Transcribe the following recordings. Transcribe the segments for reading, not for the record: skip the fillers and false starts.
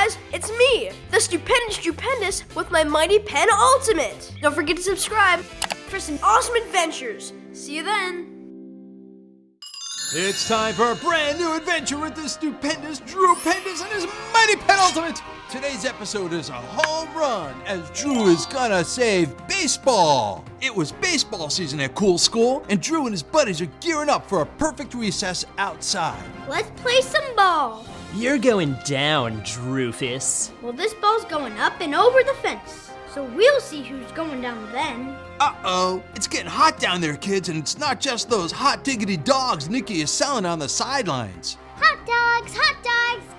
guys, it's me, the Stupendous Drew Pendous with my Mighty Pen Ultimate. Don't forget to subscribe for some awesome adventures. See you then. It's time for a brand new adventure with the Stupendous Drew Pendous and his Mighty Pen Ultimate. Today's episode is a home run as Drew is gonna save baseball. It was baseball season at Cool School, and Drew and his buddies are gearing up for a perfect recess outside. Let's play some ball. You're going down, Drewfus. Well, this ball's going up and over the fence, so we'll see who's going down then. Uh-oh, it's getting hot down there, kids, and it's not just those hot diggity dogs Nikki is selling on the sidelines. Hot dogs,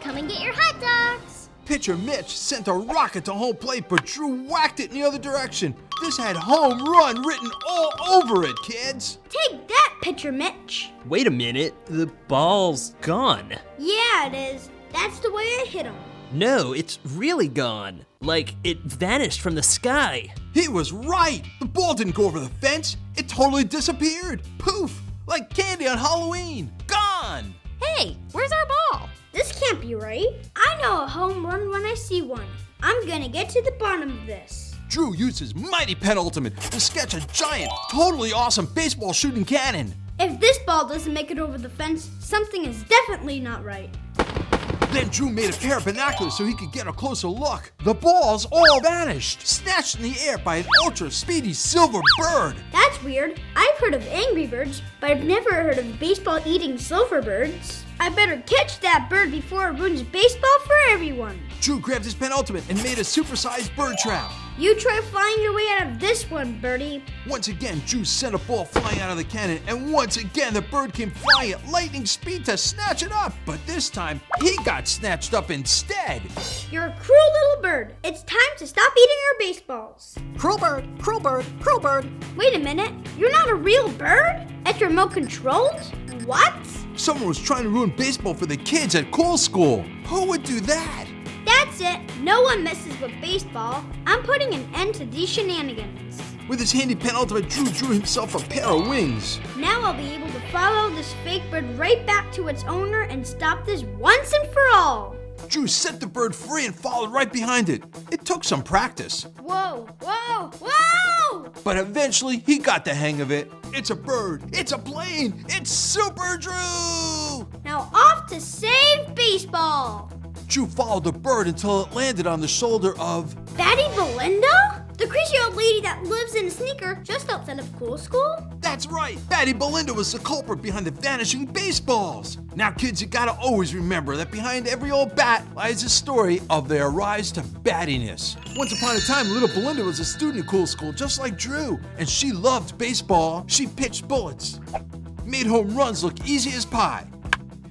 come and get your hot dogs. Pitcher Mitch sent a rocket to home plate, but Drew whacked it in the other direction. This had home run written all over it, kids. Take that, Pitcher Mitch. Wait a minute, the ball's gone. Yeah, it is. That's the way I hit him. No, it's really gone. Like, it vanished from the sky. He was right. The ball didn't go over the fence. It totally disappeared. Poof, like candy on Halloween. Gone. Hey, where's our ball? This can't be right. I know a home run when I see one. I'm gonna get to the bottom of this. Drew used his Mighty Pen Ultimate to sketch a giant, totally awesome baseball shooting cannon. If this ball doesn't make it over the fence, something is definitely not right. Then Drew made a pair of binoculars so he could get a closer look. The balls all vanished, snatched in the air by an ultra-speedy silver bird. That's weird. I've heard of Angry Birds, but I've never heard of baseball-eating silver birds. I better catch that bird before it ruins baseball for everyone. Drew grabbed his Pen Ultimate and made a supersized bird trap. You try flying your way out of this one, Birdie. Once again, Drew sent a ball flying out of the cannon, and once again, the bird came flying at lightning speed to snatch it up. But this time, he got snatched up instead. You're a cruel little bird. It's time to stop eating our baseballs. Cruel bird, cruel bird, cruel bird. Wait a minute. You're not a real bird? It's remote controlled? What? Someone was trying to ruin baseball for the kids at Cool School. Who would do that? That's it. No one messes with baseball. I'm putting an end to these shenanigans. With his handy Pen Ultimate, Drew drew himself a pair of wings. Now I'll be able to follow this fake bird right back to its owner and stop this once and for all. Drew set the bird free and followed right behind it. It took some practice, Whoa, whoa, whoa! but eventually he got the hang of it. It's a bird, it's a plane, it's Super Drew! Now off to save baseball. Drew followed the bird until it landed on the shoulder of... Batty Belinda? The crazy old lady that lives in a sneaker just outside of Cool School? That's right, Batty Belinda was the culprit behind the vanishing baseballs. Now kids, you gotta always remember that behind every old bat lies a story of their rise to battiness. Once upon a time, little Belinda was a student at Cool School just like Drew, and she loved baseball. She pitched bullets, made home runs look easy as pie,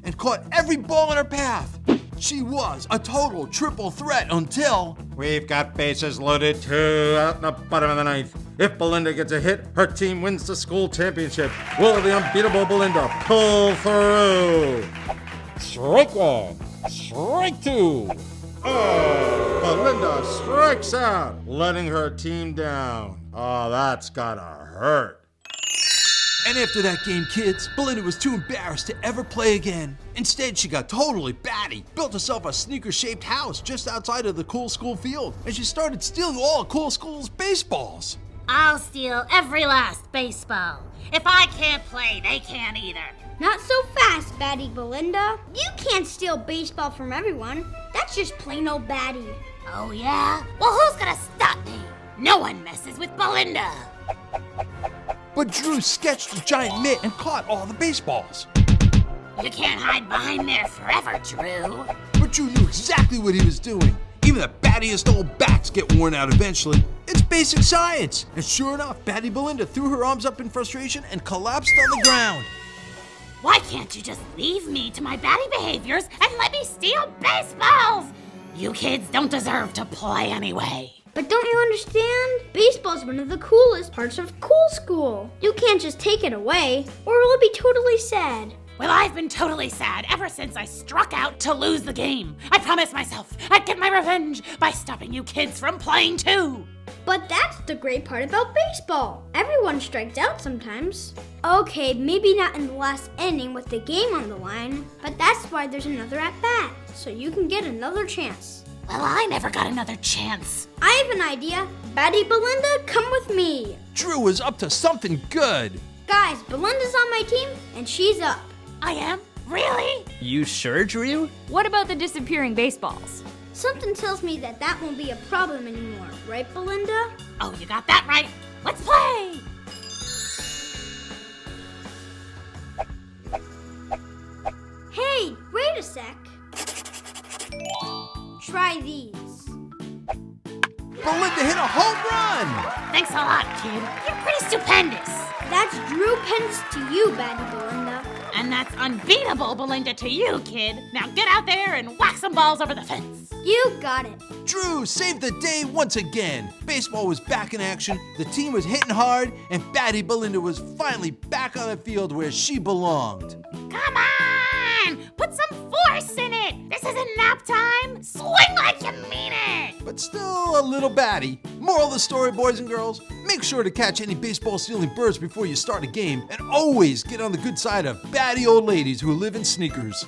and caught every ball in her path. She was a total triple threat until... We've got bases loaded, 2 out in the bottom of the ninth. If Belinda gets a hit, her team wins the school championship. Will the unbeatable Belinda pull through? Strike one, strike two. Oh, Belinda strikes out, letting her team down. Oh, that's gotta hurt. And after that game, kids, Belinda was too embarrassed to ever play again. Instead, she got totally batty, built herself a sneaker-shaped house just outside of the Cool School field, and she started stealing all of Cool School's baseballs. I'll steal every last baseball. If I can't play, they can't either. Not so fast, Batty Belinda. You can't steal baseball from everyone. That's just plain old Batty. Oh yeah? Well, who's gonna stop me? No one messes with Belinda. But Drew sketched a giant mitt and caught all the baseballs. You can't hide behind there forever, Drew. But Drew knew exactly what he was doing. Even the battiest old bats get worn out eventually. It's basic science. And sure enough, Batty Belinda threw her arms up in frustration and collapsed on the ground. Why can't you just leave me to my batty behaviors and let me steal baseballs? You kids don't deserve to play anyway. But don't you understand? Baseball's one of the coolest parts of Cool School. You can't just take it away, or it'll be totally sad. Well, I've been totally sad ever since I struck out to lose the game. I promised myself I'd get my revenge by stopping you kids from playing too. But that's the great part about baseball. Everyone strikes out sometimes. Okay, maybe not in the last inning with the game on the line, but that's why there's another at-bat, so you can get another chance. Well, I never got another chance. I have an idea. Batty Belinda, come with me. Drew is up to something good. Guys, Belinda's on my team, and she's up. I am? Really? You sure, Drew? What about the disappearing baseballs? Something tells me that won't be a problem anymore, right, Belinda? Oh, you got that right. Let's play! Hey, wait a sec. Try these. Belinda hit a home run! Thanks a lot, kid. You're pretty stupendous. That's Drew Pendous to you, Batty Belinda. And that's unbeatable, Belinda, to you, kid. Now get out there and whack some balls over the fence. You got it. Drew saved the day once again. Baseball was back in action, the team was hitting hard, and Batty Belinda was finally back on the field where she belonged. Come on! Put some force in it! This isn't nap time! Swing like you mean it! But still a little batty. Moral of the story, boys and girls, make sure to catch any baseball-stealing birds before you start a game, and always get on the good side of batty old ladies who live in sneakers.